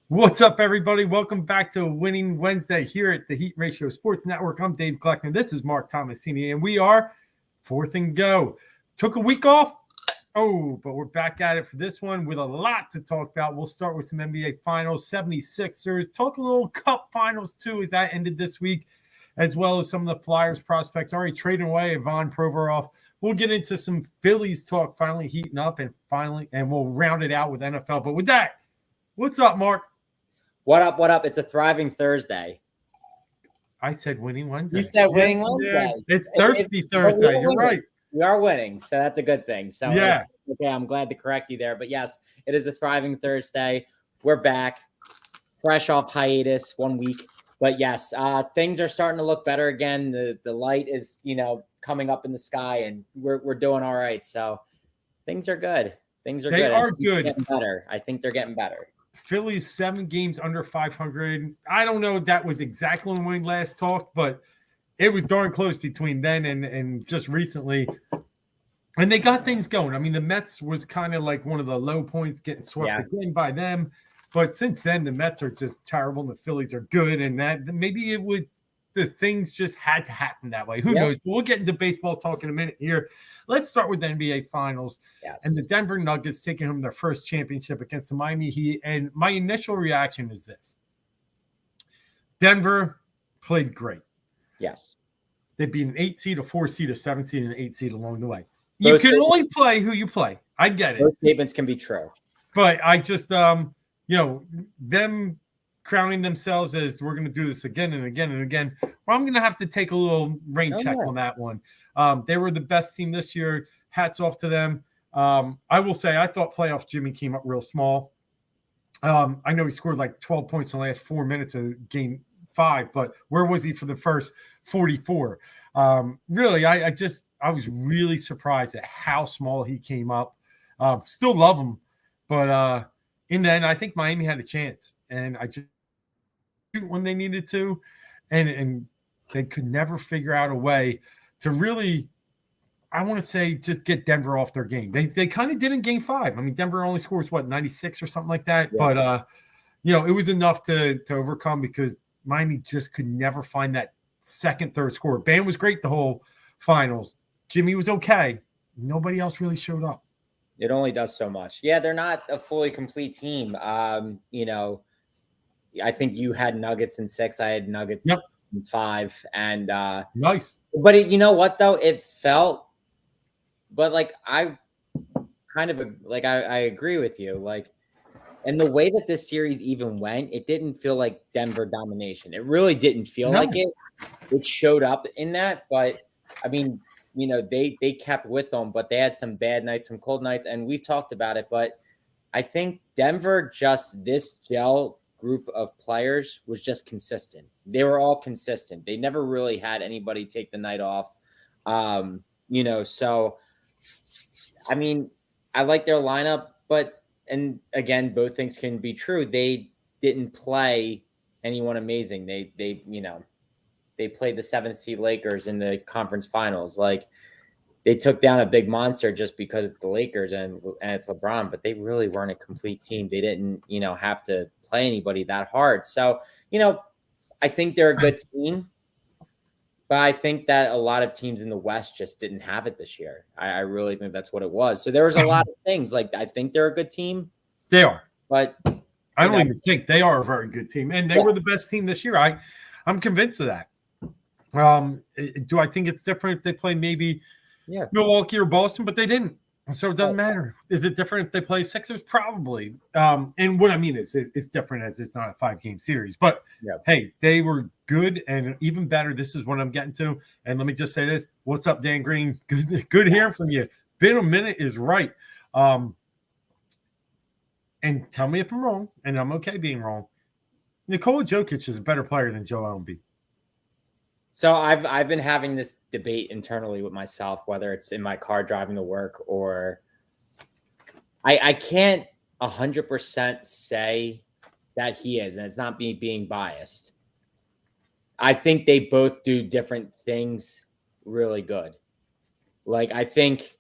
What's up, everybody? Welcome back to Winning Wednesday here at the Heat Ratio Sports Network. I'm Dave Kleckner. This is Mark Tomasini, and we are fourth and go. Took a week off. But we're back at it for this one with a lot to talk about. We'll start with some NBA Finals, 76ers. Talk a little Cup Finals, too, as that ended this week, as well as some of the Flyers prospects already trading away Ivan Provorov. We'll get into some Phillies talk finally heating up, and we'll round it out with NFL. But with that, what's up, Mark? What up? What up? It's a thriving Thursday. I said winning Wednesday. You said winning Wednesday. It's Thirsty Thursday. You're right. We are winning, so that's a good thing. So yeah. Okay, I'm glad to correct you there. But yes, it is a thriving Thursday. We're back, fresh off hiatus, 1 week. But yes, things are starting to look better again. The light is, coming up in the sky, and we're doing all right. So things are good. They are good. Getting better. I think they're getting better. Phillies 7 games under 500. I don't know if that was exactly when we last talked, but it was darn close between then and just recently. And they got things going. I mean, the Mets was kind of like one of the low points, getting swept again by them. But since then, the Mets are just terrible and the Phillies are good. And that maybe the things just had to happen that way. Who knows? But we'll get into baseball talk in a minute here. Let's start with the NBA Finals. Yes. And the Denver Nuggets taking home their first championship against the Miami Heat. And my initial reaction is this. Denver played great. Yes. They beat an 8 seed, a 4 seed, a 7 seed, and an 8 seed along the way. You can only play who you play. I get it. Those statements can be true. But I just, them crowning themselves as we're going to do this again and again and again. Well, I'm going to have to take a little rain check on that one. They were the best team this year. Hats off to them. I will say I thought playoff Jimmy came up real small. I know he scored like 12 points in the last 4 minutes of game 5, but where was he for the first 44? Really, I was really surprised at how small he came up. Still love him, but in the end, I think Miami had a chance, and I just when they needed to, and they could never figure out a way to really, I want to say, just get Denver off their game. They kind of did in game 5. I mean, Denver only scores 96 or something like that, but it was enough to overcome because Miami just could never find that second, third score. Bam was great the whole finals. Jimmy was okay. Nobody else really showed up. It only does so much. Yeah, they're not a fully complete team. I think you had Nuggets in 6. I had Nuggets in 5. And nice. But you know what, though? It felt – but, I kind of – I agree with you. And the way that this series even went, it didn't feel like Denver domination. It really didn't feel like it. It showed up in that. But, I mean – they kept with them, but they had some bad nights, some cold nights, and we've talked about it. But I think Denver, just this gel group of players, was just consistent. They were all consistent. They never really had anybody take the night off. So, I mean, I like their lineup, and again, both things can be true. They didn't play anyone amazing. They played the 7th seed Lakers in the conference finals. They took down a big monster just because it's the Lakers and it's LeBron, but they really weren't a complete team. They didn't, have to play anybody that hard. So, I think they're a good team, but I think that a lot of teams in the West just didn't have it this year. I really think that's what it was. So there was a lot of things. I think they're a good team. They are. But I don't even think they are a very good team. And they were the best team this year. I'm convinced of that. Do I think it's different if they play maybe Milwaukee or Boston, but they didn't, so it doesn't matter. Is it different if they play Sixers? Probably. And what I mean is it's different as it's not a 5-game series, but hey, they were good and even better. This is what I'm getting to. And let me just say this. What's up, Dan Green? Good hearing from you. Been a minute is right. And tell me if I'm wrong, and I'm okay being wrong. Nikola Jokic is a better player than Joel Embiid. So I've been having this debate internally with myself, whether it's in my car driving to work or I can't 100% say that he is, and it's not me being biased. I think they both do different things really good. I think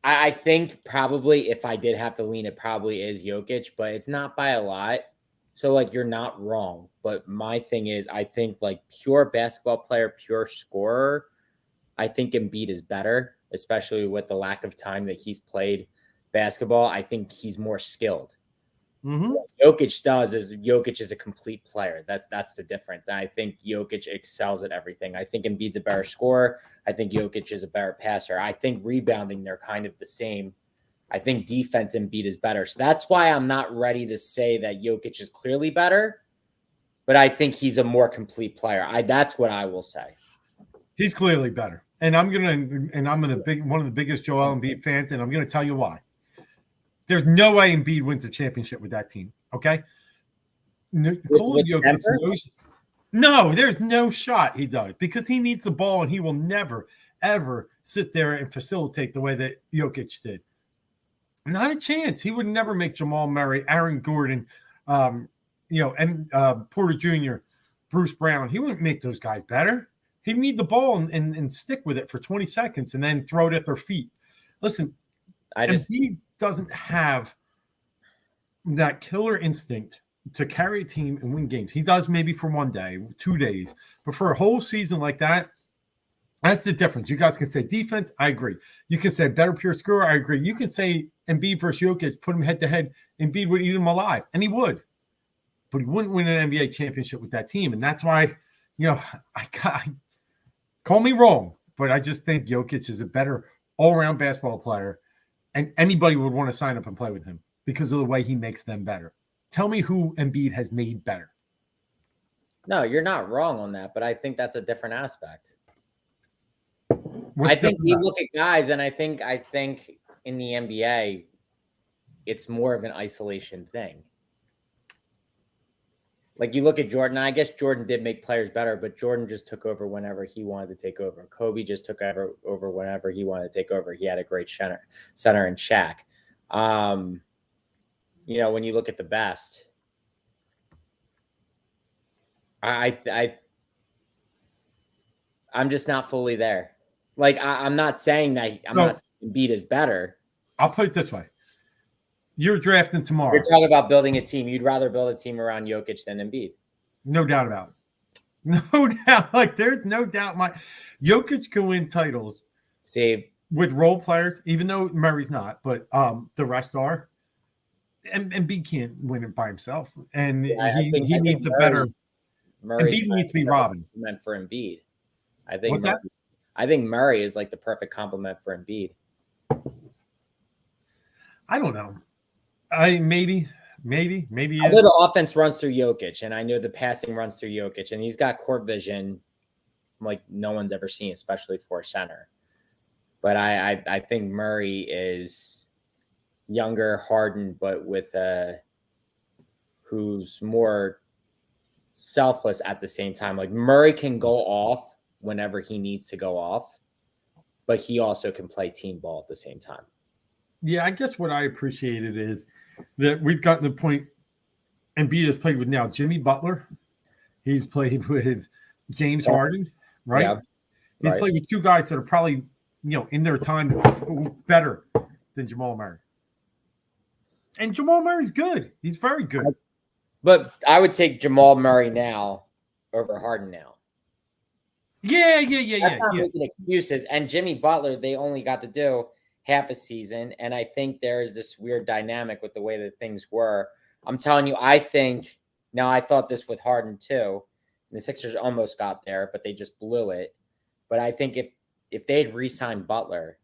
I think probably if I did have to lean, it probably is Jokic, but it's not by a lot. So like you're not wrong. But my thing is, I think like pure basketball player, pure scorer, I think Embiid is better, especially with the lack of time that he's played basketball. I think he's more skilled. Mm-hmm. What Jokic does is Jokic is a complete player. That's the difference. And I think Jokic excels at everything. I think Embiid's a better scorer. I think Jokic is a better passer. I think rebounding, they're kind of the same. I think defense Embiid is better. So that's why I'm not ready to say that Jokic is clearly better, but I think he's a more complete player. That's what I will say. He's clearly better. And I'm one of the biggest Joel Embiid fans, and I'm gonna tell you why. There's no way Embiid wins the championship with that team. Okay. Nikola Jokic no, there's no shot he does because he needs the ball and he will never, ever sit there and facilitate the way that Jokic did. Not a chance. He would never make Jamal Murray, Aaron Gordon, and Porter Jr., Bruce Brown. He wouldn't make those guys better. He'd need the ball and stick with it for 20 seconds and then throw it at their feet. Listen, Embiid doesn't have that killer instinct to carry a team and win games. He does maybe for 1 day, 2 days, but for a whole season like that, that's the difference. You guys can say defense, I agree. You can say better pure scorer, I agree. You can say Embiid versus Jokic, put him head to head, Embiid would eat him alive, and he would. But he wouldn't win an NBA championship with that team, and that's why, call me wrong, but I just think Jokic is a better all-around basketball player, and anybody would want to sign up and play with him because of the way he makes them better. Tell me who Embiid has made better. No, you're not wrong on that, but I think that's a different aspect. What's I think we look at guys, and I think in the NBA, it's more of an isolation thing. Like you look at Jordan, I guess Jordan did make players better, but Jordan just took over whenever he wanted to take over. Kobe just took over whenever he wanted to take over. He had a great center in Shaq. When you look at the best, I'm just not fully there. Like I'm not saying that not saying Embiid is better. I'll put it this way. You're drafting tomorrow. You're talking about building a team. You'd rather build a team around Jokic than Embiid. No doubt about it. No doubt. Like there's no doubt Jokic can win titles. Steve. With role players, even though Murray's not, but the rest are. And Embiid can't win it by himself. And he needs a better Embiid needs to be Robin. Meant for Embiid. I think What's that? I think Murray is like the perfect complement for Embiid. I don't know. Maybe. I know the offense runs through Jokic, and I know the passing runs through Jokic, and he's got court vision like no one's ever seen, especially for a center. But I think Murray is younger, Harden, but with who's more selfless at the same time. Like Murray can go off whenever he needs to go off, but he also can play team ball at the same time. Yeah, I guess what I appreciated is that we've gotten to the point Embiid has played with now Jimmy Butler. He's played with James Harden, right? Yeah, He's played with two guys that are probably, in their time better than Jamal Murray. And Jamal Murray's good. He's very good. But I would take Jamal Murray now over Harden now. Yeah. That's not making excuses. And Jimmy Butler, they only got to do half a season. And I think there is this weird dynamic with the way that things were. I'm telling you, I thought this with Harden too. And the Sixers almost got there, but they just blew it. But I think if they'd re-signed Butler,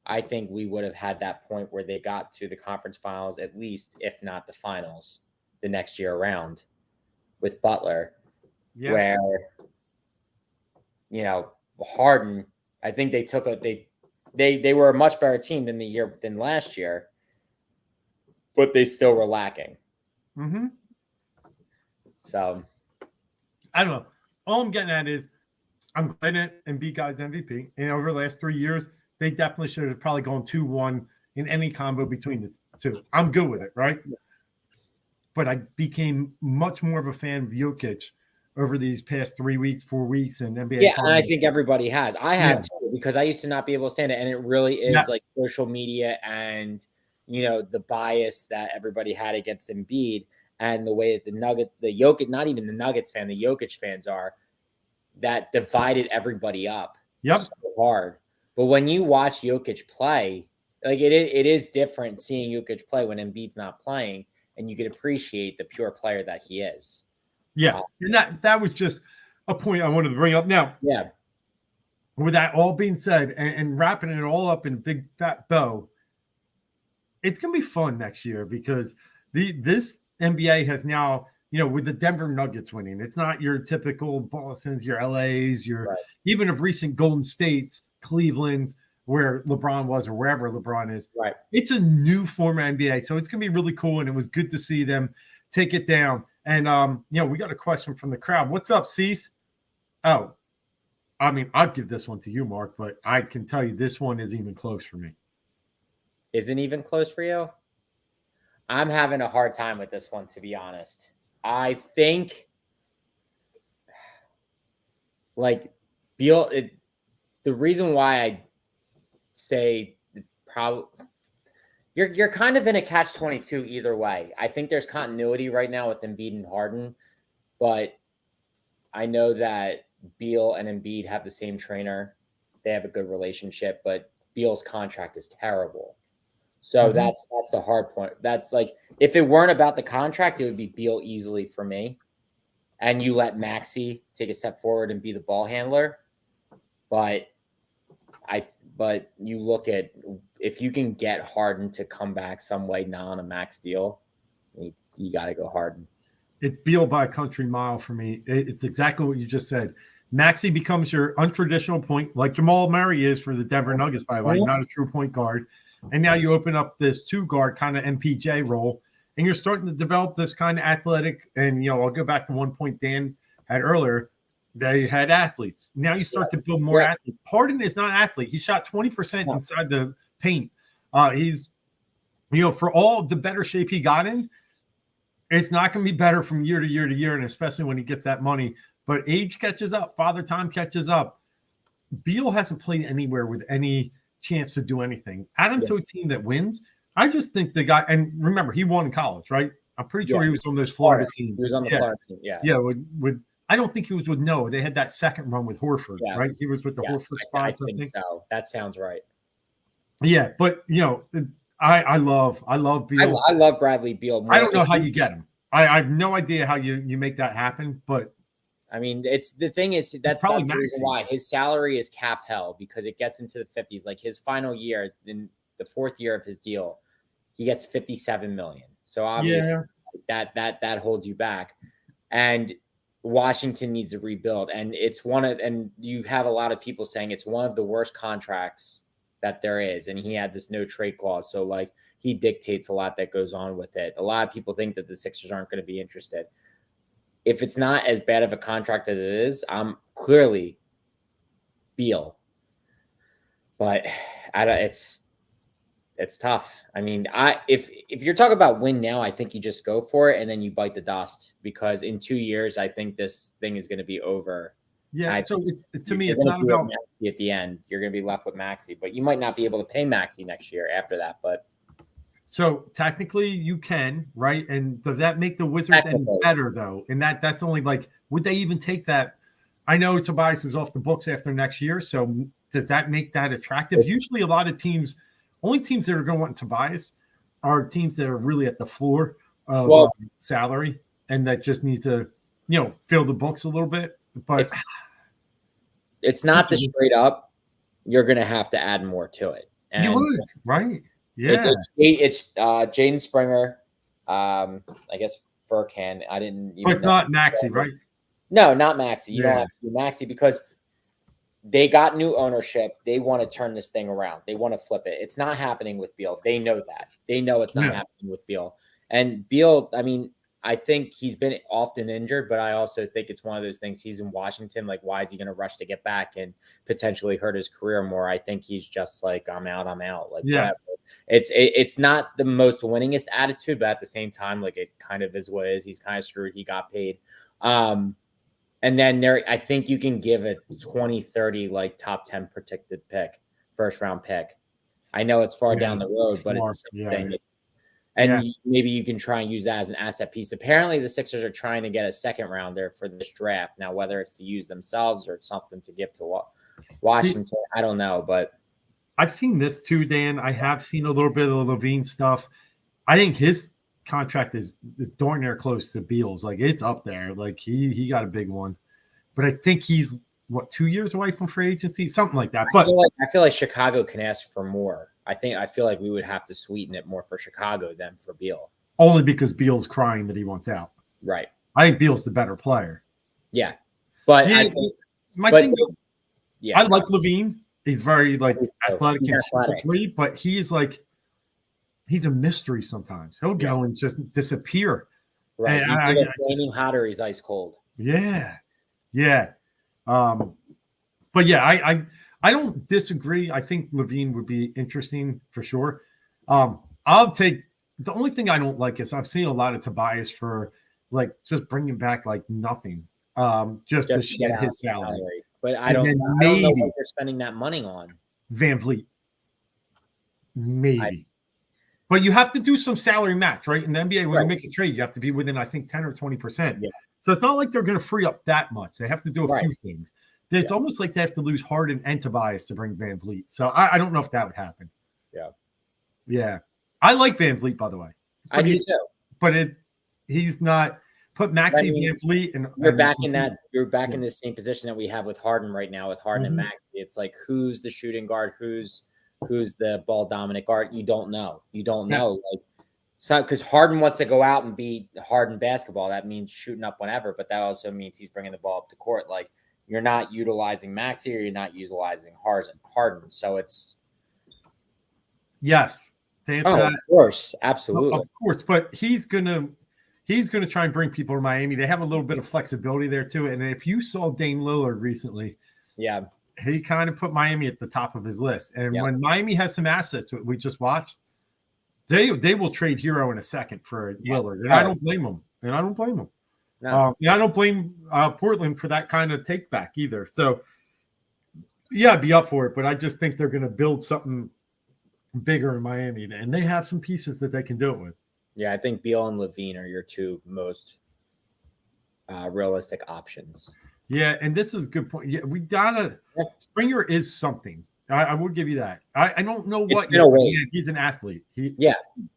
I think we would have had that point where they got to the conference finals, at least, if not the finals, the next year around with Butler, where, Harden, I think they were a much better team than last year, but they still were lacking. Mm-hmm. So I don't know. All I'm getting at is I'm glad that Embiid got his MVP. And over the last 3 years, they definitely should have probably gone 2-1 in any combo between the two. I'm good with it, right? Yeah. But I became much more of a fan of Jokic over these past 3 weeks, 4 weeks, and NBA. Yeah, and I think everybody has. I have too, because I used to not be able to stand it, and it really is like social media and the bias that everybody had against Embiid and the way that the Jokic, not even the Nuggets fan, the Jokic fans are, that divided everybody up so hard. But when you watch Jokic play, like it is different seeing Jokic play when Embiid's not playing, and you can appreciate the pure player that he is. Yeah, and that was just a point I wanted to bring up. Now, with that all being said, and wrapping it all up in a big fat bow, it's gonna be fun next year because this NBA has now, with the Denver Nuggets winning, it's not your typical Boston's, your LA's, your even of recent Golden States, Cleveland's, where LeBron was or wherever LeBron is. Right. It's a new form of NBA, so it's gonna be really cool, and it was good to see them take it down. And we got a question from the crowd. What's up, Cease? Oh, I mean, I'd give this one to you, Mark, but I can tell you this one is even close for me. Isn't even close for you? I'm having a hard time with this one, to be honest. I think, like, Beal, the reason why I say probably you're kind of in a catch-22 either way. I think there's continuity right now with Embiid and Harden, but I know that Beal and Embiid have the same trainer. They have a good relationship, but Beal's contract is terrible. So that's the hard point. That's like, if it weren't about the contract, it would be Beal easily for me. And you let Maxey take a step forward and be the ball handler. But you look at, if you can get Harden to come back some way, not on a max deal, you got to go Harden. It's Beal by a country mile for me. It's exactly what you just said. Maxey becomes your untraditional point, like Jamal Murray is for the Denver Nuggets, by the way, not a true point guard. And now you open up this 2-guard kind of MPJ role, and you're starting to develop this kind of athletic. And, I'll go back to one point Dan had earlier. They had athletes. Now you start to build more athletes. Harden is not an athlete. He shot 20% inside the paint. He's, for all the better shape he got in, it's not going to be better from year to year to year, and especially when he gets that money. But age catches up. Father time catches up. Beal hasn't played anywhere with any chance to do anything. Add him to a team that wins. I just think the guy, and remember, he won in college, right? I'm pretty sure he was on those Florida teams. He was on the Florida team, Yeah, with I don't think he was with Noah. They had that second run with Horford, right? He was with the Horford spots. I think so. That sounds right. Yeah, but I love Beal. I love Bradley Beal. I don't know how you get him. I have no idea how you make that happen, but I mean, that's the reason why his salary is cap hell, because it gets into the 50s. Like his final year, in the 4th year of his deal, he gets $57 million. So obviously that holds you back. And Washington needs to rebuild, and and you have a lot of people saying it's one of the worst contracts that there is, and he had this no trade clause, so like he dictates a lot that goes on with it. A lot of people think that the Sixers aren't going to be interested. If it's not as bad of a contract as it is, I'm clearly Beal, but it's tough. I mean, if you're talking about win now, I think you just go for it and then you bite the dust, because in 2 years, I think this thing is going to be over. Yeah. So to me, it's not about Maxey at the end. You're going to be left with Maxey, but you might not be able to pay Maxey next year after that. But so technically, you can, right? And does that make the Wizards any better though? And that's only like, would they even take that? I know Tobias is off the books after next year, so does that make that attractive? Usually, a lot of teams. Only teams that are going to want Tobias are teams that are really at the floor of salary and that just need to, fill the books a little bit. But it's not the straight up. You're going to have to add more to it. And you would, right? Yeah. It's Jaden Springer. I guess Furkan. I didn't. But it's not Maxey, right? No, not Maxey. You don't have to do Maxey because they got new ownership. They want to turn this thing around. They want to flip it. It's not happening with Beal. They know that. They know it's not happening with Beal. And Beal, I mean, I think he's been often injured, but I also think it's one of those things. He's in Washington. Like, why is he going to rush to get back and potentially hurt his career more? I think he's just like, I'm out. Like, whatever. It's not the most winningest attitude, but at the same time, like, it kind of is what it is. He's kind of screwed. He got paid. And then I think you can give a 2030 like top 10 protected pick, first round pick. I know it's far down the road, but it's something. And maybe you can try and use that as an asset piece. Apparently, the Sixers are trying to get a second rounder for this draft. Now, whether it's to use themselves or it's something to give to Washington, I don't know. But I've seen this too, Dan. I have seen a little bit of the Levine stuff. I think his contract is darn near close to Beal's. Like, it's up there. Like, he got a big one. But I think he's, 2 years away from free agency? Something like that. But I feel like Chicago can ask for more. I feel like we would have to sweeten it more for Chicago than for Beal. Only because Beal's crying that he wants out. Right. I think Beal's the better player. Yeah. But I like Levine. He's very athletic and athletic. But he's a mystery sometimes. He'll go and just disappear. Right. He's either flaming hot or he's ice cold. Yeah. Yeah. But yeah, I don't disagree. I think Levine would be interesting for sure. I'll take the only thing I don't like is I've seen a lot of Tobias for just bringing back nothing, just to shed his salary. But I don't know what they're spending that money on. Van Vliet, maybe. But you have to do some salary match, right? In the NBA, when you make a trade, you have to be within, I think, 10 or 20%. Yeah. So it's not like they're going to free up that much. They have to do a few things. It's almost like they have to lose Harden and Tobias to bring Van Vliet. So I don't know if that would happen. Yeah. Yeah. I like Van Vliet, by the way. I do too. But he's not put Maxey, Van Vliet, and you're back in the same position that we have with Harden right now with Harden and Maxey. It's like who's the shooting guard, who's the ball dominant guard. You don't know. So because Harden wants to go out and be Harden basketball, that means shooting up whenever, but that also means he's bringing the ball up to court. Like you're not utilizing Maxey or you're not utilizing Harden. So it's yes. Of course, absolutely, of course. But he's gonna try and bring people to Miami. They have a little bit of flexibility there too. And if you saw Dame Lillard recently, he kind of put Miami at the top of his list. And when Miami has some assets that we just watched, they will trade Hero in a second for Lillard, and I don't blame them. No. I don't blame Portland for that kind of take back either. So, I'd be up for it, but I just think they're going to build something bigger in Miami, and they have some pieces that they can do it with. Yeah, I think Beal and Levine are your two most realistic options. Yeah, and this is a good point. Yeah, we gotta. Springer is something. I will give you that. I don't know what he's an athlete. He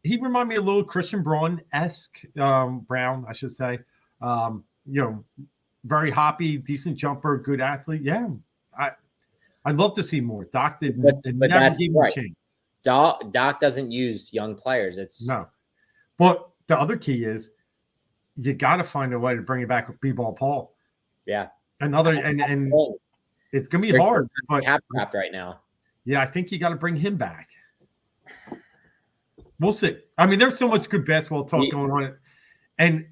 reminded me a little Christian Braun-esque, Brown, I should say. Very hoppy, decent jumper, good athlete. Yeah, I'd love to see more. Doc did, but that's right. Doc doesn't use young players. No. But the other key is you got to find a way to bring it back with B-ball Paul. Yeah. And it's gonna be hard. But capped right now. Yeah, I think you got to bring him back. We'll see. I mean, there's so much good basketball talk going on, and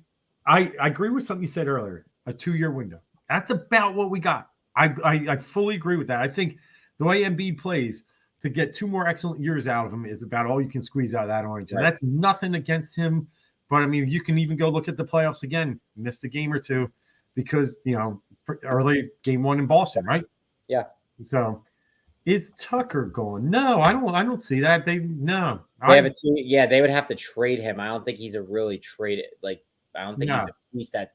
I agree with something you said earlier. A 2-year window. That's about what we got. I fully agree with that. I think the way Embiid plays to get 2 more excellent years out of him is about all you can squeeze out of that orange. And that's nothing against him, but I mean, you can even go look at the playoffs again. Missed a game or two because early game 1 in Boston, right? Yeah. So is Tucker going? No, I don't see that. They would have to trade him. I don't think he's a really traded. I don't think he's a piece that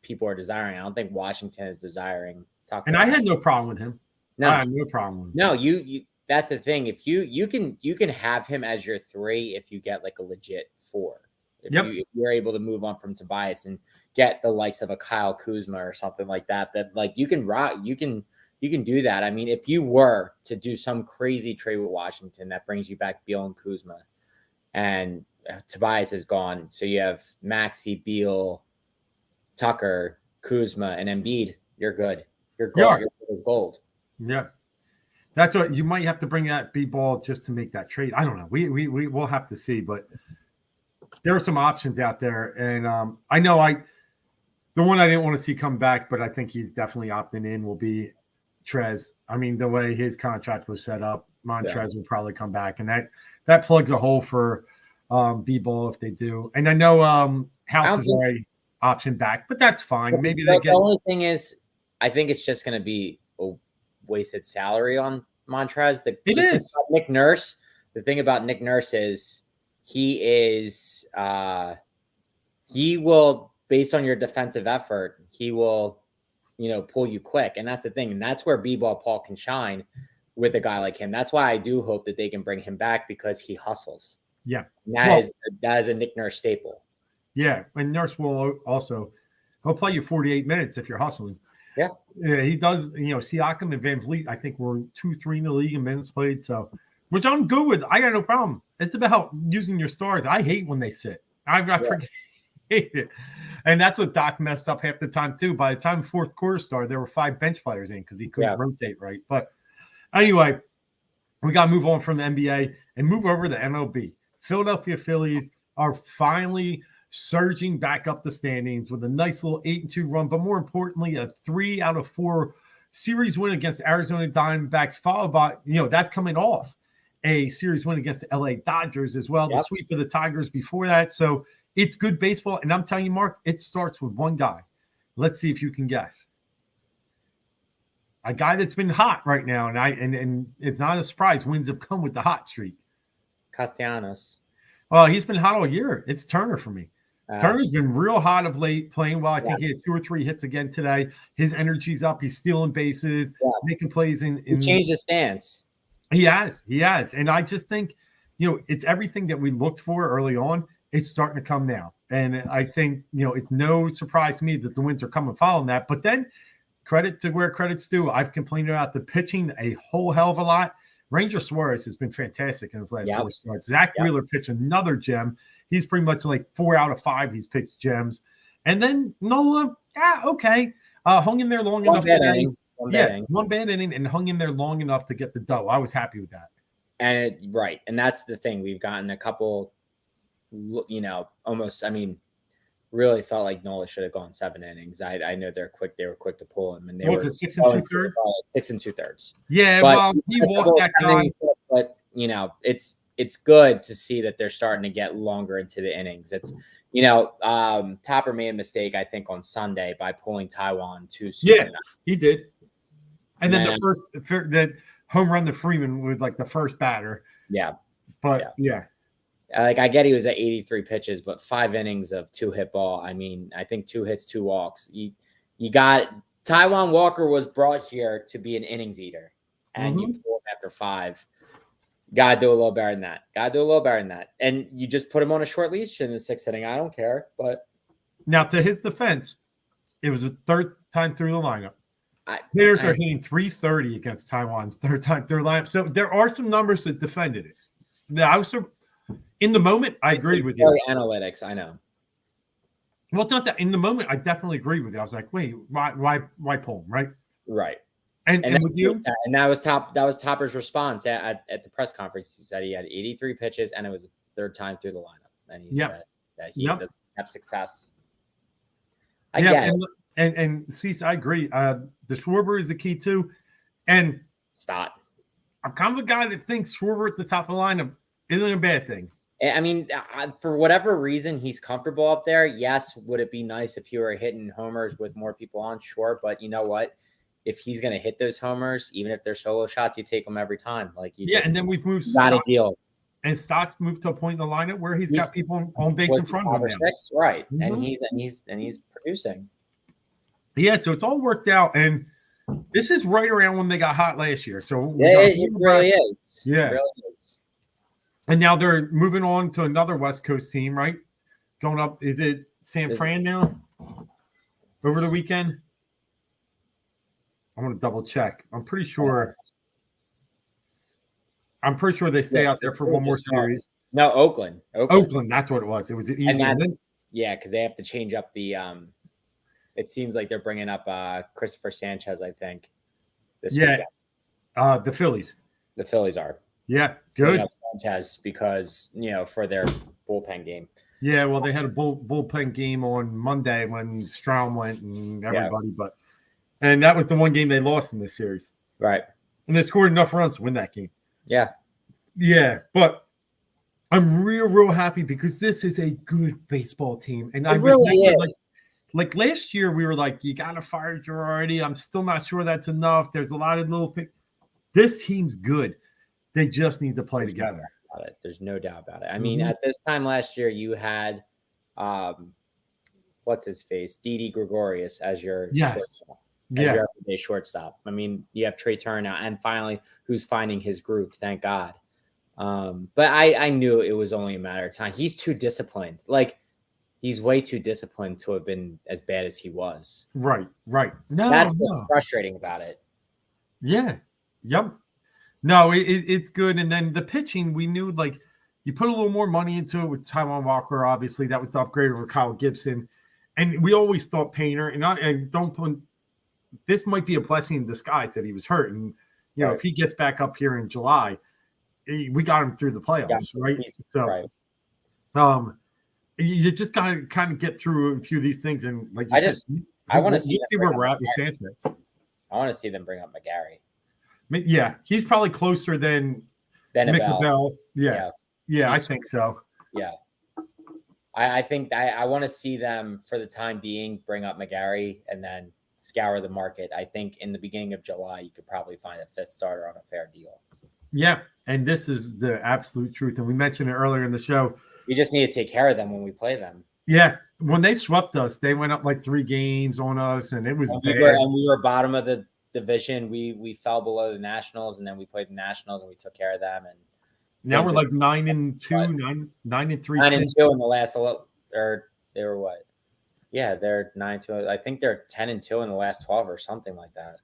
people are desiring. I don't think Washington is desiring Tucker. And I had no problem with him. No, I had no problem with him. No, you. That's the thing. If you can have him as your 3 if you get a legit 4. If you're able to move on from Tobias and get the likes of a Kyle Kuzma or something like that, you can do that. I mean, if you were to do some crazy trade with Washington that brings you back Beal and Kuzma, and Tobias is gone, so you have Maxey, Beal, Tucker, Kuzma, and Embiid. You're good. You're gold. You're gold. Yeah. That's what you might have to bring that B-ball just to make that trade. I don't know. We will have to see, but there are some options out there. And I know the one I didn't want to see come back, but I think he's definitely opting in will be Trez. I mean, the way his contract was set up, Montrez will probably come back. And that plugs a hole for B-ball if they do. And I know House is already option back, but that's fine. Maybe the only thing is, I think it's just going to be a wasted salary on Montrez. The thing about Nick Nurse is he will, based on your defensive effort, he will, pull you quick. And that's the thing. And that's where B-Ball Paul can shine with a guy like him. That's why I do hope that they can bring him back, because he hustles. Yeah. And that is a Nick Nurse staple. Yeah. And Nurse will also, he'll play you 48 minutes if you're hustling. Yeah. Yeah, he does. Siakam and Van Vliet, I think, were 2-3 in the league in minutes played. So, which I'm good with. I got no problem. It's about using your stars. I hate when they sit. I hate it. And that's what Doc messed up half the time, too. By the time fourth quarter started, there were 5 bench players in because he couldn't rotate right. But anyway, we got to move on from the NBA and move over to the MLB. Philadelphia Phillies are finally surging back up the standings with a nice little 8-2 run, but more importantly, a 3 out of 4 series win against Arizona Diamondbacks, followed by, that's coming off a series win against the LA Dodgers as well, the sweep of the Tigers before that. So it's good baseball. And I'm telling you, Mark, it starts with one guy. Let's see if you can guess. A guy that's been hot right now, and it's not a surprise. Wins have come with the hot streak. Castellanos. Well, he's been hot all year. It's Turner for me. Turner's been real hot of late, playing well. I think he had 2 or 3 hits again today. His energy's up. He's stealing bases, making plays. He changed his stance. He has. And I just think, it's everything that we looked for early on. It's starting to come now. And I think, it's no surprise to me that the wins are coming following that. But then credit to where credit's due. I've complained about the pitching a whole hell of a lot. Ranger Suarez has been fantastic in his last 4 starts. Zach Wheeler pitched another gem. He's pretty much like 4 out of 5. He's pitched gems. And then Nola, okay. Hung in there long enough. One bad inning and hung in there long enough to get the dough. I was happy with that. And that's the thing. We've gotten a couple, almost, really felt like Nola should have gone 7 innings. I know they're quick. They were quick to pull him. And they was it 6 2/3? 6 2/3. Yeah, well, he walked that guy. But, it's good to see that they're starting to get longer into the innings. It's, Topper made a mistake, I think, on Sunday by pulling Taiwan too soon. Yeah, he did. And then that home run to Freeman with like the first batter. Yeah. But yeah. Like, I get he was at 83 pitches, but 5 innings of 2-hit ball. I think 2 hits, 2 walks. You got Taiwan Walker was brought here to be an innings eater, and you pull him after 5. Gotta do a little better than that. And you just put him on a short leash in the 6th inning. I don't care. But now, to his defense, it was a 3rd time through the lineup. Hitters are hitting 330 against Taiwan, 3rd time through the lineup. So there are some numbers that defended it. Now, in the moment, I agreed with you. Analytics, I know. Well, it's not that. In the moment, I definitely agreed with you. I was like, wait, why pull him, right? Right. And with you, and that was Topper's response at the press conference. He said he had 83 pitches, and it was the 3rd time through the lineup. And he said that he doesn't have success. I get it. And Cease, I agree. The Schwarber is the key too. And Stott. I'm kind of a guy that thinks Schwarber at the top of the lineup isn't a bad thing. For whatever reason, he's comfortable up there. Yes, would it be nice if he were hitting homers with more people on? Sure, but you know what? If he's going to hit those homers, even if they're solo shots, you take them every time. And then we've moved. Got a deal. And Stott's moved to a point in the lineup where he's got people on base in front of him. 6, right? Mm-hmm. And he's producing. Yeah, so it's all worked out, and this is right around when they got hot last year. So it really is. Yeah. It really is. And now they're moving on to another West Coast team, right? Going up, is it San Fran now? Over the weekend? I want to double check. I'm pretty sure they stay out there for one more series. No, Oakland. Oakland, that's what it was. It was easy. Because they have to change up the it seems like they're bringing up Christopher Sanchez, I think, this weekend. The Phillies. The Phillies are. Yeah, good. Sanchez because, for their bullpen game. Yeah, well, they had a bullpen game on Monday when Strahm went and everybody, and that was the one game they lost in this series. Right. And they scored enough runs to win that game. Yeah. Yeah, but I'm real happy because this is a good baseball team. And it really is. like last year, we were like, you got to fire Girardi. I'm still not sure that's enough. There's a lot of little things. This team's good. They just need to play together. There's no doubt about it. I mean, at this time last year, you had, what's his face, Didi Gregorius as your shortstop. Your everyday shortstop. I mean, you have Trey Turner now, and finally, who's finding his groove? Thank God. But I knew it was only a matter of time. He's too disciplined. Like, he's way too disciplined to have been as bad as he was. Right. That's what's frustrating about it. Yeah. Yep. No, it's good. And then the pitching, we knew, like, you put a little more money into it with Taijuan Walker. Obviously, that was the upgrade over Kyle Gibson. And we always thought Painter, and don't put this might be a blessing in disguise that he was hurt. And, you know, if he gets back up here in July, we got him through the playoffs, right? So, you just got to kind of get through a few of these things. And like you said, I want to see where we're at with Sanchez. I want to see them bring up McGarry. Yeah, he's probably closer than Mick. Yeah, I think so. Yeah. I think I want to see them for the time being bring up McGarry and then scour the market. I think in the beginning of July, you could probably find a fifth starter on a fair deal. Yeah, and this is the absolute truth. And we mentioned it earlier in the show. We just need to take care of them when we play them. Yeah, when they swept us, they went up like 3 games on us, and it was bad. We were bottom of the division. We fell below the Nationals, and then we played the Nationals, and we took care of them. And now we're like 9-2, 9-3, 9-2 in the last. Or they were what? Yeah, they're 9-2. I think they're 10-2 in the last 12 or something like that.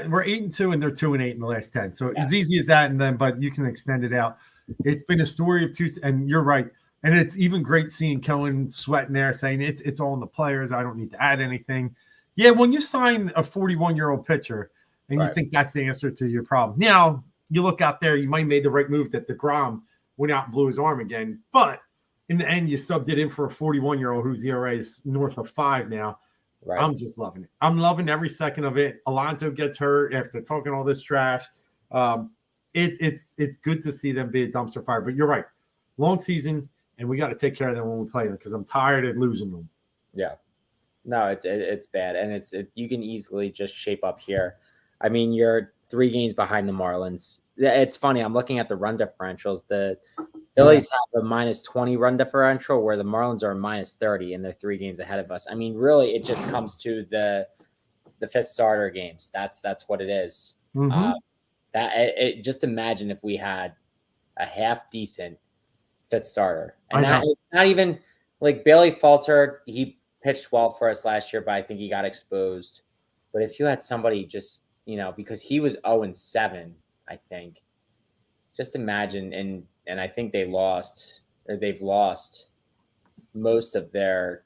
We're 8-2, and they're 2-8 in the last 10. So it's easy as that, and then but you can extend it out. It's been a story of two, and you're right. And it's even great seeing Kellen sweating there, saying it's all in the players. I don't need to add anything. Yeah, when you sign a 41-year-old pitcher and you think that's the answer to your problem. Now, you look out there, you might have made the right move that DeGrom went out and blew his arm again. But in the end, you subbed it in for a 41-year-old whose ERA is north of 5 now. Right. I'm just loving it. I'm loving every second of it. Alonso gets hurt after talking all this trash. It's good to see them be a dumpster fire. But you're right. Long season. And we got to take care of them when we play them because I'm tired of losing them. Yeah. No, it's bad. And you can easily just shape up here. I mean, you're 3 games behind the Marlins. It's funny. I'm looking at the run differentials. The Phillies have a -20 run differential where the Marlins are a -30 and they're 3 games ahead of us. I mean, really, it just comes to the fifth starter games. That's what it is. Mm-hmm. Just imagine if we had a half decent fifth starter. And it's not even like Bailey faltered. He pitched well for us last year, but I think he got exposed. But if you had somebody just, because he was 0-7, I think, just imagine. And I think they've lost most of their,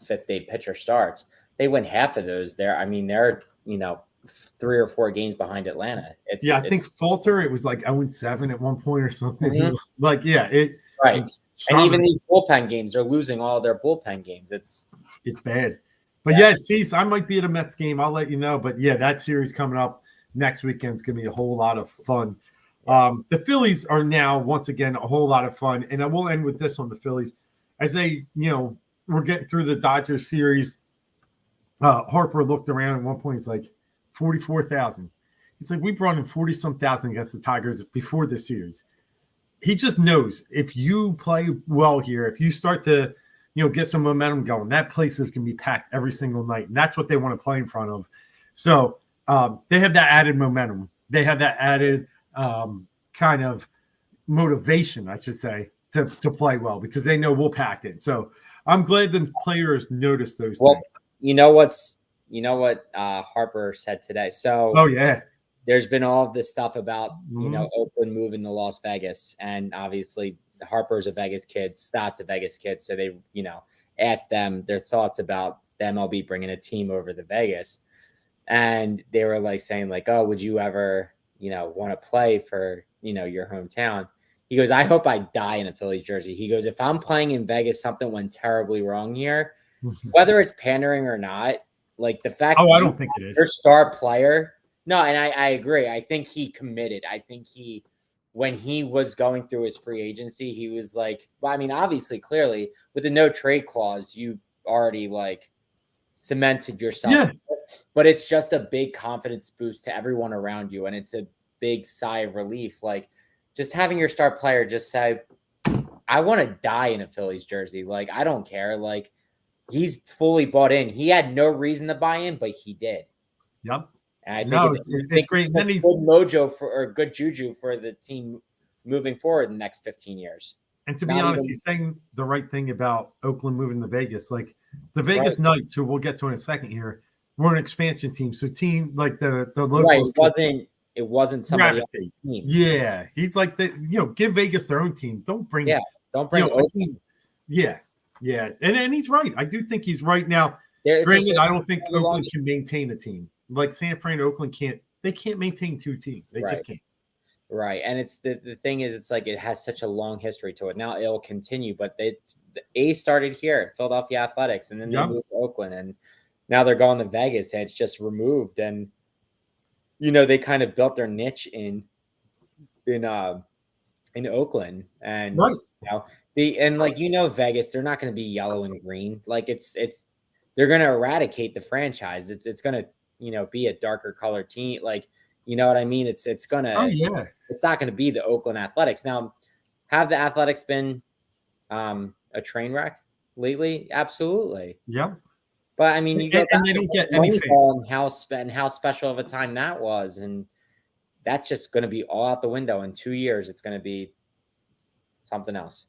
fifth day pitcher starts. They win half of those there. I mean, they're, 3 or 4 games behind Atlanta. I think Falter, it was like 0-7 at one point or something. Mm-hmm. Like, right. And even these bullpen games, they're losing all their bullpen games. It's bad. But I might be at a Mets game. I'll let you know. But that series coming up next weekend is going to be a whole lot of fun. The Phillies are now once again a whole lot of fun. And I will end with this one. The Phillies, as they, we're getting through the Dodgers series. Harper looked around at one point. He's like, 44,000. It's like we brought in 40-some thousand against the Tigers before this series. He just knows if you play well here, if you start to, get some momentum going, that place is going to be packed every single night. And that's what they want to play in front of. So they have that added momentum. They have that added kind of motivation, I should say, to play well because they know we'll pack it. So I'm glad the players notice those things. You know what Harper said today? So, there's been all of this stuff about, Oakland moving to Las Vegas. And obviously, Harper's a Vegas kid, Stott's a Vegas kid. So they, asked them their thoughts about the MLB bringing a team over to Vegas. And they were like saying like, oh, would you ever, want to play for, your hometown? He goes, I hope I die in a Phillies jersey. He goes, if I'm playing in Vegas, something went terribly wrong here, whether it's pandering or not. Like the fact I don't think it is. Your star player. No, and I agree. I think he committed. I think when he was going through his free agency, he was like, well, I mean, obviously, clearly, with the no trade clause, you already like cemented yourself. Yeah. But it's just a big confidence boost to everyone around you. And it's a big sigh of relief. Like just having your star player just say, I want to die in a Phillies jersey. Like, I don't care. Like, he's fully bought in. He had no reason to buy in, but he did. Yep. And I think it's great. It's good mojo or good juju for the team moving forward in the next 15 years. And to be honest, he's saying the right thing about Oakland moving to Vegas. Like the Vegas Knights, who we'll get to in a second here, we're an expansion team. So team like the locals. Right. It wasn't somebody else's team. Yeah. He's like give Vegas their own team. Don't bring Oakland. Team. Yeah. Yeah. And he's right. I do think he's right now. Granted, I don't think Oakland can maintain a team. Like San Fran, Oakland can't maintain two teams. They just can't. Right. And it's the thing is, it's like it has such a long history to it. Now it'll continue, but the A started here, Philadelphia Athletics, and then they moved to Oakland, and now they're going to Vegas, and it's just removed. And they kind of built their niche in Oakland, and Vegas, they're not going to be yellow and green. Like they're going to eradicate the franchise. It's going to be a darker color team. Like, you know what I mean? It's gonna. It's not going to be the Oakland Athletics. Now, have the Athletics been a train wreck lately? Absolutely. Yeah. But I mean, you go and they don't get any and how special of a time that was, and that's just going to be all out the window in 2 years. It's going to be something else.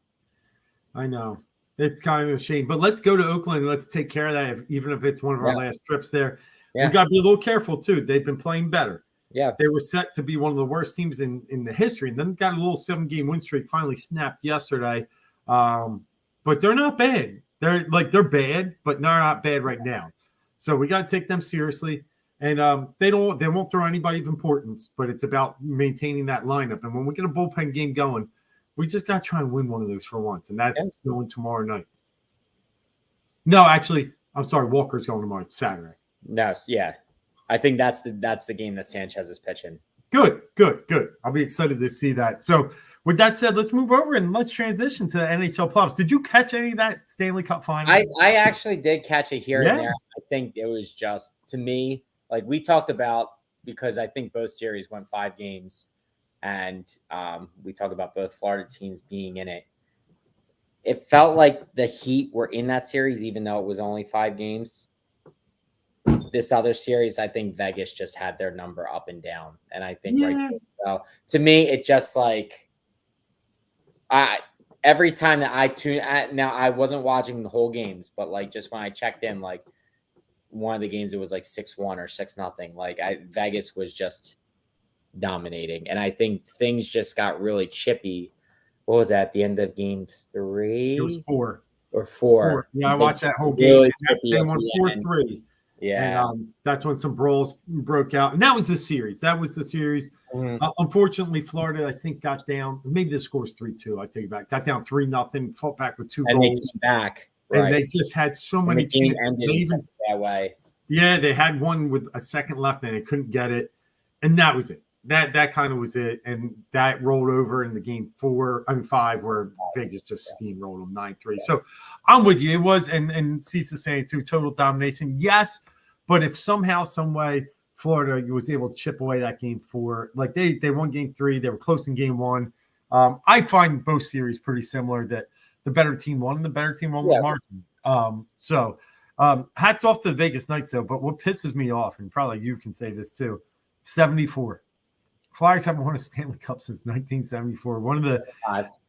I know. It's kind of a shame, but let's go to Oakland and let's take care of that. Even if it's one of our last trips there, we got to be a little careful too. They've been playing better. Yeah, they were set to be one of the worst teams in the history, and then got a little 7-game win streak finally snapped yesterday. But they're not bad. They're bad, but they're not bad right now. So we got to take them seriously. And they won't throw anybody of importance, but it's about maintaining that lineup. And when we get a bullpen game going, we just got to try and win one of those for once, and that's going tomorrow night. No, actually, I'm sorry, Walker's going tomorrow. It's Saturday. No, yeah. I think that's the game that Sanchez is pitching. Good. I'll be excited to see that. So with that said, let's move over and let's transition to the NHL playoffs. Did you catch any of that Stanley Cup final? I actually did catch it here and there. I think it was just, to me, like we talked about, because I think both series went 5 games, and we talked about both Florida teams being in it. It felt like the Heat were in that series, even though it was only 5 games. This other series, I think Vegas just had their number up and down. And I think so to me, it just like every time that I tune at, now I wasn't watching the whole games, but like just when I checked in, like one of the games, it was like 6-1 or 6-0. Like Vegas was just dominating. And I think things just got really chippy. What was that at the end of game 3? It was 4. Or 4. Yeah, I watched that whole game. Really they won 4-3. Yeah. And that's when some brawls broke out. And that was the series. Mm-hmm. Unfortunately, Florida, I think, got down. Maybe the score's 3-2. I take it back. Got down 3-0, fought back with 2 goals. And they came back. Right. And they just had so many chances. That way. Yeah, they had one with a second left, and they couldn't get it. And that was it. That kind of was it. And that rolled over in the game 5, where Vegas just steamrolled them 9-3. So I'm with you. It was, and Cisa saying too, total domination. Yes, but if somehow, some way, Florida was able to chip away that game 4, like they won game 3, they were close in game 1. I find both series pretty similar, that the better team won and the better team won with margin. So hats off to the Vegas Knights though. But what pisses me off, and probably you can say this too, 74. Flyers haven't won a Stanley Cup since 1974. One of the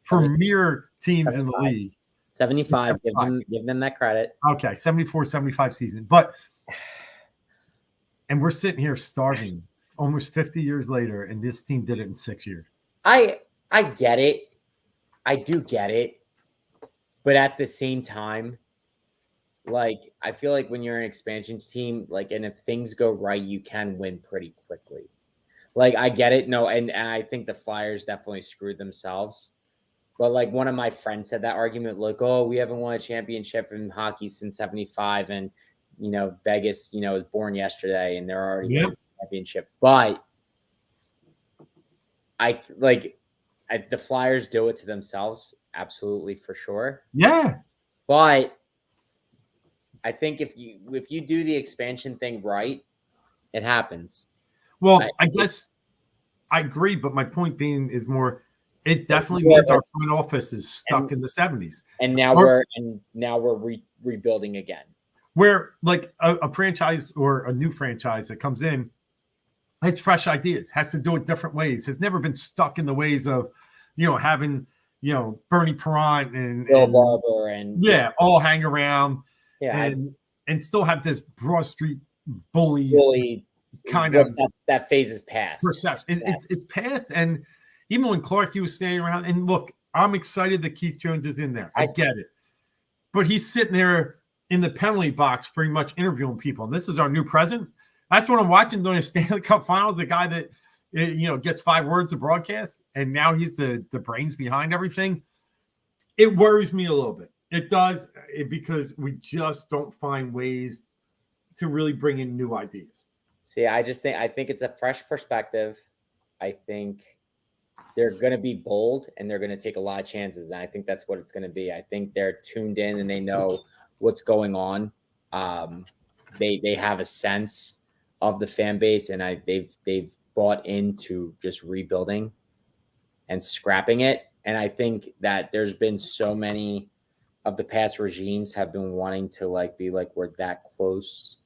premier teams in the league. 75. Give them that credit. Okay, 74-75 season. And we're sitting here starving almost 50 years later, and this team did it in 6 years. I get it. I do get it. But at the same time, like, I feel like when you're an expansion team, like, and if things go right, you can win pretty quickly. Like, I get it. No, and I think the Flyers definitely screwed themselves. But, like, one of my friends said that argument, like, oh, we haven't won a championship in hockey since 75. And, Vegas, was born yesterday and they're already winning a championship. But the Flyers do it to themselves. Absolutely, for sure. Yeah. But I think if you do the expansion thing right, it happens. Well, I guess I agree, but my point being is more. It definitely means our front office is stuck in the 70s, and now we're rebuilding again. Where like a franchise or a new franchise that comes in, it's fresh ideas, has to do it different ways, has never been stuck in the ways of, having Bernie Perrant and Bill Barber and all hang around, and still have this Broad Street bully kind of that phase is past. Perception. It's past, and even when Clark was standing around, and look, I'm excited that Keith Jones is in there. I get it, but he's sitting there in the penalty box, pretty much interviewing people. And this is our new president. That's what I'm watching during the Stanley Cup Finals. A guy that gets 5 words to broadcast, and now he's the brains behind everything. It worries me a little bit. It does, because we just don't find ways to really bring in new ideas. See, I think it's a fresh perspective. I think they're going to be bold and they're going to take a lot of chances. And I think that's what it's going to be. I think they're tuned in and they know what's going on. They have a sense of the fan base, and they've bought into just rebuilding and scrapping it. And I think that there's been so many of the past regimes have been wanting to be like, we're that close,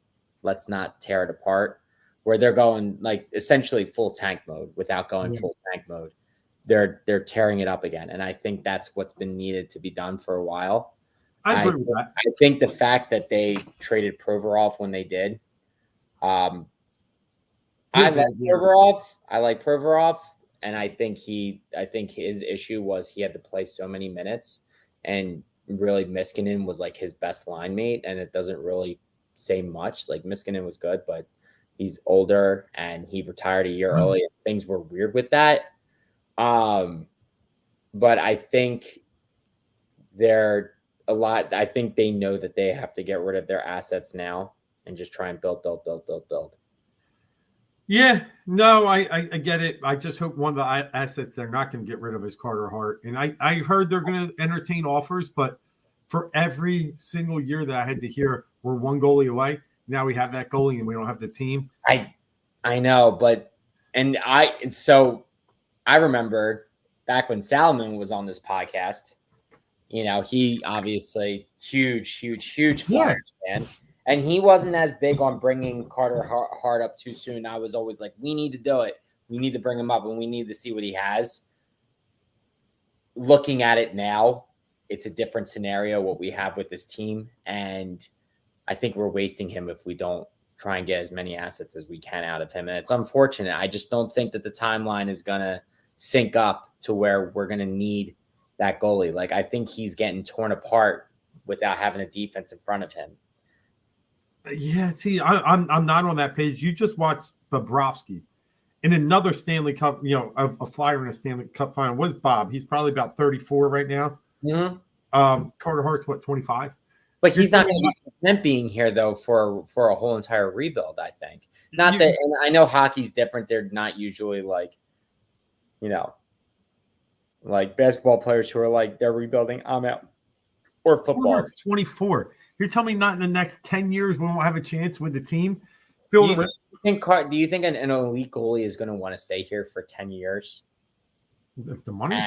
let's not tear it apart, where they're going essentially full tank mode without going full tank mode. They're tearing it up again. And I think that's what's been needed to be done for a while. I agree with that. I think the fact that they traded Provorov when they did, I like Provorov, and I think his issue was he had to play so many minutes, and really Miskinen was his best line mate, and it doesn't really say much. Miskinen was good, but he's older and he retired a year early, and things were weird with that. But I think I think they know that they have to get rid of their assets now and just try and build. Yeah, no, I get it. I just hope one of the assets they're not going to get rid of is Carter Hart. And I heard they're going to entertain offers, but for every single year that I had to hear we're one goalie away, now we have that goalie and we don't have the team. I know, but I remember back when Salomon was on this podcast, he obviously huge Flyers fan. And he wasn't as big on bringing Carter Hart up too soon. I was always like, we need to do it. We need to bring him up, and we need to see what he has. Looking at it now, it's a different scenario, what we have with this team. And I think we're wasting him if we don't try and get as many assets as we can out of him. And it's unfortunate. I just don't think that the timeline is going to sync up to where we're going to need that goalie. I think he's getting torn apart without having a defense in front of him. Yeah, see, I'm not on that page. You just watched Bobrovsky in another Stanley Cup, a Flyer in a Stanley Cup final. What's Bob? He's probably about 34 right now. Mm-hmm. Carter Hart's 25? But he's not going to be content being here though for a whole entire rebuild. I think and I know hockey's different. They're not usually like basketball players who are they're rebuilding. I'm out. Or football. It's 24. You're telling me not in the next 10 years we won't have a chance with the team? Do you think an elite goalie is going to want to stay here for 10 years? If the money's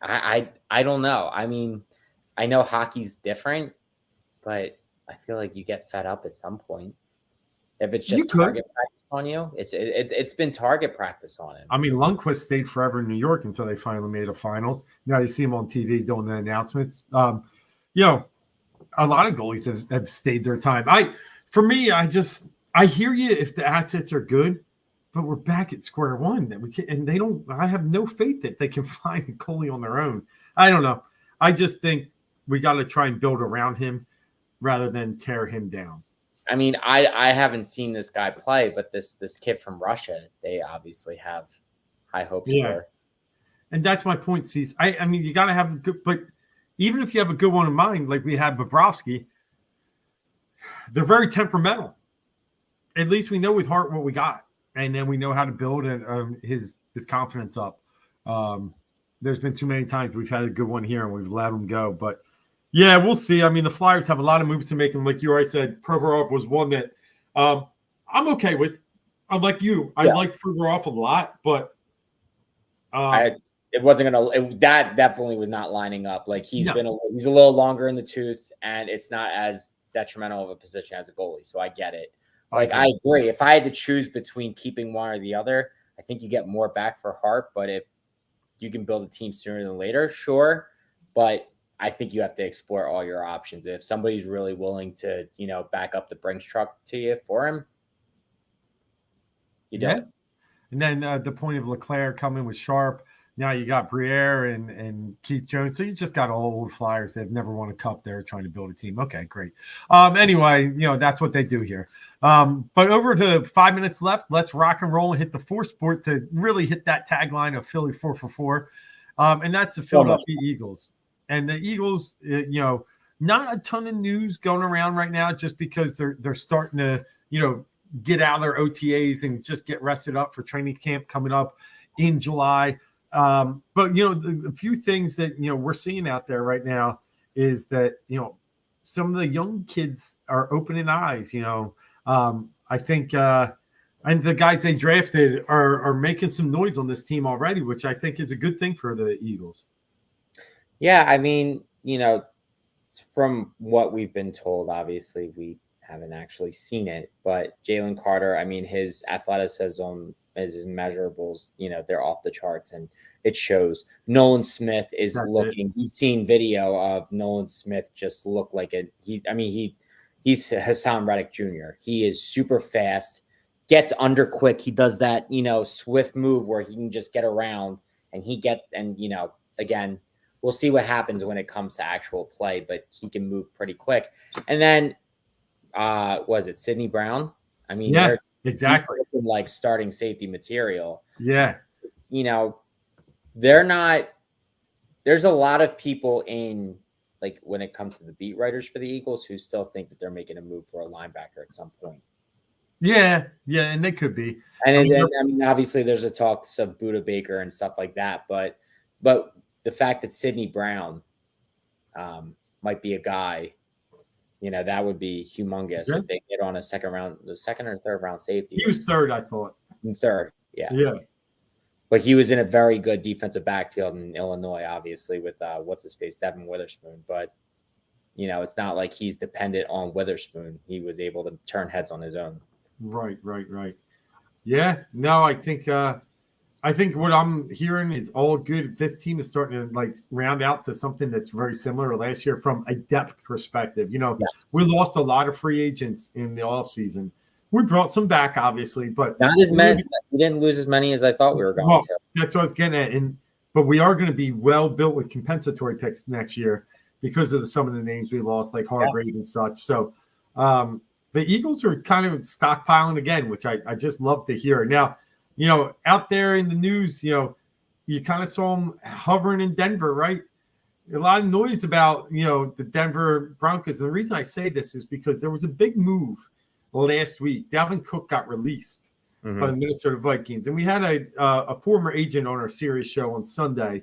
right. I don't know. I mean, I know hockey's different, but I feel like you get fed up at some point. If it's just target practice on you, it's been target practice on him. I mean, Lundqvist stayed forever in New York until they finally made a finals. Now you see him on TV doing the announcements. A lot of goalies have stayed their time. I hear you if the assets are good, but we're back at square one. I have no faith that they can find a goalie on their own. I don't know. I just think we got to try and build around him rather than tear him down. I mean, I haven't seen this guy play, but this kid from Russia, they obviously have high hopes for. And that's my point, Cease. I mean, you got to have a good, but even if you have a good one in mind, like we had Bobrovsky, they're very temperamental. At least we know with Hart what we got, and then we know how to build his confidence up. There's been too many times we've had a good one here and we've let him go, but Yeah, we'll see. I mean, the Flyers have a lot of moves to make, and like you already said, Provorov was one that I'm okay with. I'm like you. I like Provorov a lot, but it wasn't gonna. That definitely was not lining up. Like he's a little longer in the tooth, and it's not as detrimental of a position as a goalie. So I get it. Like I agree. If I had to choose between keeping one or the other, I think you get more back for Hart. But if you can build a team sooner than later, sure. But I think you have to explore all your options. If somebody's really willing to, back up the Brinks truck to you for him, you do it. And then the point of Leclerc coming with Sharp. Now you got Briere and Keith Jones. So you just got all old Flyers. They've never won a cup. They're trying to build a team. Okay, great. Anyway, that's what they do here. But over to 5 minutes left. Let's rock and roll and hit the four sport to really hit that tagline of Philly 4 for 4. And that's the Philadelphia Eagles. And the Eagles, not a ton of news going around right now just because they're starting to, get out of their OTAs and just get rested up for training camp coming up in July. But a few things that we're seeing out there right now is that some of the young kids are opening eyes. I think and the guys they drafted are making some noise on this team already, which I think is a good thing for the Eagles. Yeah, I mean, from what we've been told, obviously we haven't actually seen it, but Jalen Carter, I mean, his athleticism, his measurables, they're off the charts, and it shows. Nolan Smith is looking. You've seen video of Nolan Smith just look like it. He's Hassan Reddick Jr. He is super fast, gets under quick. He does that, swift move where he can just get around, and again, we'll see what happens when it comes to actual play, but he can move pretty quick. And then, was it Sidney Brown? I mean, exactly. Like starting safety material. Yeah. They're not, there's a lot of people in, like, when it comes to the beat writers for the Eagles who still think that they're making a move for a linebacker at some point. Yeah. And they could be. And obviously there's a talks of Budda Baker and stuff like that, but the fact that Sidney Brown might be a guy, that would be humongous if they get on the second or third round safety. He was third, I thought. Third, yeah. Yeah. But he was in a very good defensive backfield in Illinois, obviously, with what's-his-face, Devin Witherspoon. But, it's not like he's dependent on Witherspoon. He was able to turn heads on his own. Right. Yeah. No, I think what I'm hearing is all good. This team is starting to round out to something that's very similar to last year from a depth perspective. Yes. We lost a lot of free agents in the offseason. We brought some back, obviously, but not as many. We didn't lose as many as I thought we were going to. That's what I was getting at. But we are going to be well built with compensatory picks next year because of some of the names we lost, like Hargrave and such. So the Eagles are kind of stockpiling again, which I just love to hear. Now, out there in the news, you kind of saw them hovering in Denver, right? A lot of noise about, the Denver Broncos. And the reason I say this is because there was a big move last week. Dalvin Cook got released by the Minnesota Vikings. And we had a former agent on our Sirius show on Sunday,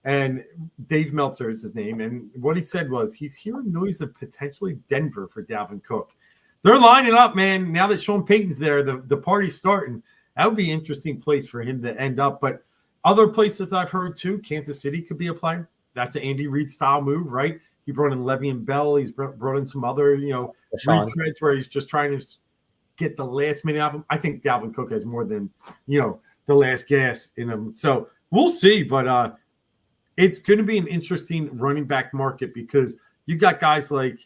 and Dave Meltzer is his name. And what he said was he's hearing noise of potentially Denver for Dalvin Cook. They're lining up, man. Now that Sean Payton's there, the party's starting. That would be an interesting place for him to end up. But other places I've heard too, Kansas City could be a player. That's an Andy Reid style move, right? He brought in Le'Veon Bell. He's brought in some other, retreads where he's just trying to get the last minute out of him. I think Dalvin Cook has more than, the last gas in him. So we'll see. But it's going to be an interesting running back market because you got guys like,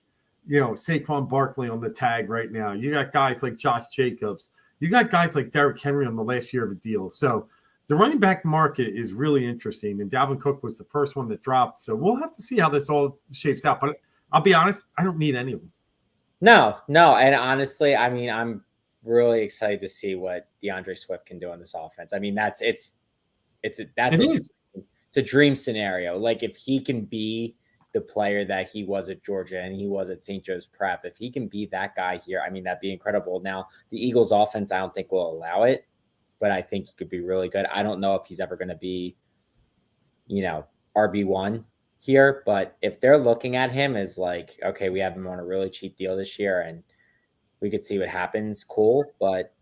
Saquon Barkley on the tag right now. You got guys like Josh Jacobs. You got guys like Derrick Henry on the last year of a deal. So the running back market is really interesting. And Dalvin Cook was the first one that dropped. So we'll have to see how this all shapes out. But I'll be honest, I don't need any of them. No. And honestly, I mean, I'm really excited to see what DeAndre Swift can do on this offense. I mean, it's a dream scenario. Like if he can be the player that he was at Georgia and he was at St. Joe's Prep, if he can be that guy here, I mean, that'd be incredible. Now, the Eagles offense, I don't think will allow it, but I think he could be really good. I don't know if he's ever going to be, RB1, here. But if they're looking at him as like, okay, we have him on a really cheap deal this year and we could see what happens, cool. But,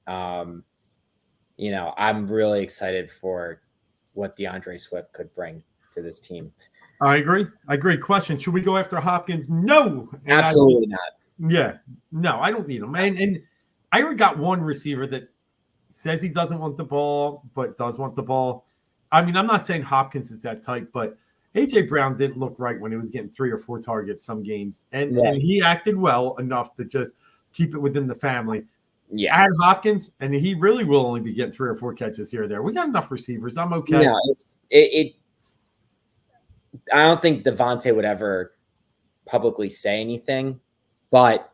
you know, I'm really excited for what DeAndre Swift could bring to this team. I agree. Question: should we go after Hopkins? No, absolutely not. Yeah, no, I don't need him. And I already got one receiver that says he doesn't want the ball, but does want the ball. I mean, I'm not saying Hopkins is that type, but AJ Brown didn't look right when he was getting 3 or 4 targets some games, and he acted well enough to just keep it within the family. Yeah, add Hopkins, and he really will only be getting 3 or 4 catches here or there. We got enough receivers. I'm okay. No, I don't think Devontae would ever publicly say anything, but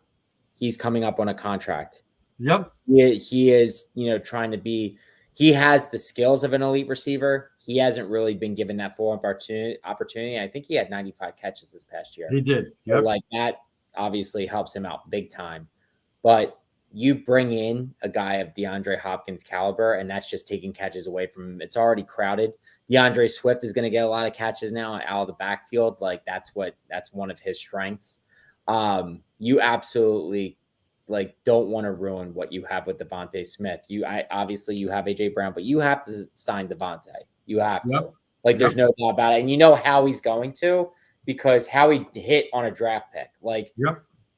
he's coming up on a contract. Yep. He is, you know, trying to be. He has the skills of an elite receiver. He hasn't really been given that full opportunity. I think he had 95 catches this past year. He did. Yep. So like that obviously helps him out big time. But you bring in a guy of DeAndre Hopkins caliber, and that's just taking catches away from him. It's already crowded. DeAndre Swift is going to get a lot of catches now out of the backfield. Like that's one of his strengths. You absolutely don't want to ruin what you have with Devontae Smith. Obviously you have AJ Brown, but you have to sign Devontae. You have to. Yep. There's no doubt about it. And you know how he's going to, because Howie hit on a draft pick.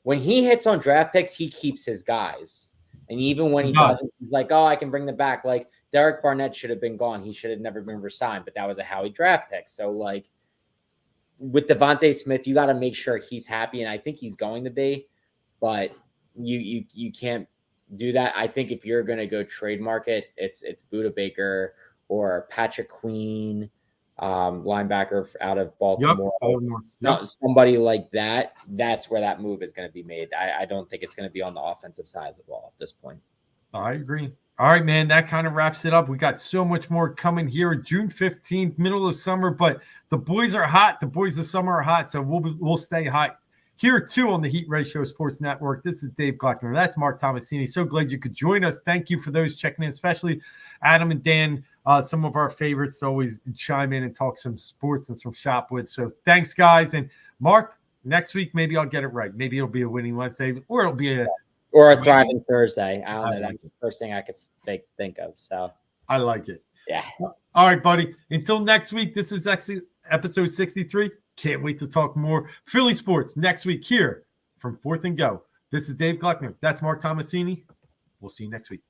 When he hits on draft picks, he keeps his guys. And even when he doesn't, he's like, oh, I can bring them back. Like Derek Barnett should have been gone. He should have never been resigned, but that was a Howie draft pick. So with Devontae Smith, you got to make sure he's happy. And I think he's going to be, but you can't do that. I think if you're going to go trade market, it's Budda Baker or Patrick Queen, linebacker out of Baltimore. Yep. Somebody like that. That's where that move is going to be made. I don't think it's going to be on the offensive side of the ball at this point. I agree. All right, man. That kind of wraps it up. We got so much more coming here. June 15th, middle of summer, but the boys are hot. The boys of summer are hot, so we'll stay hot here too on the Heat Ratio Sports Network. This is Dave Gluckner. That's Mark Tomasini. So glad you could join us. Thank you for those checking in, especially Adam and Dan. Some of our favorites always chime in and talk some sports and some shop with. So thanks, guys. And Mark, next week, maybe I'll get it right. Maybe it'll be a winning Wednesday, or it'll be a thriving Thursday. I don't know. That's the first thing I could think of. So I like it. Yeah. All right, buddy. Until next week, this is actually episode 63. Can't wait to talk more Philly sports next week here from 4th and Go. This is Dave Gluckner. That's Mark Tomasini. We'll see you next week.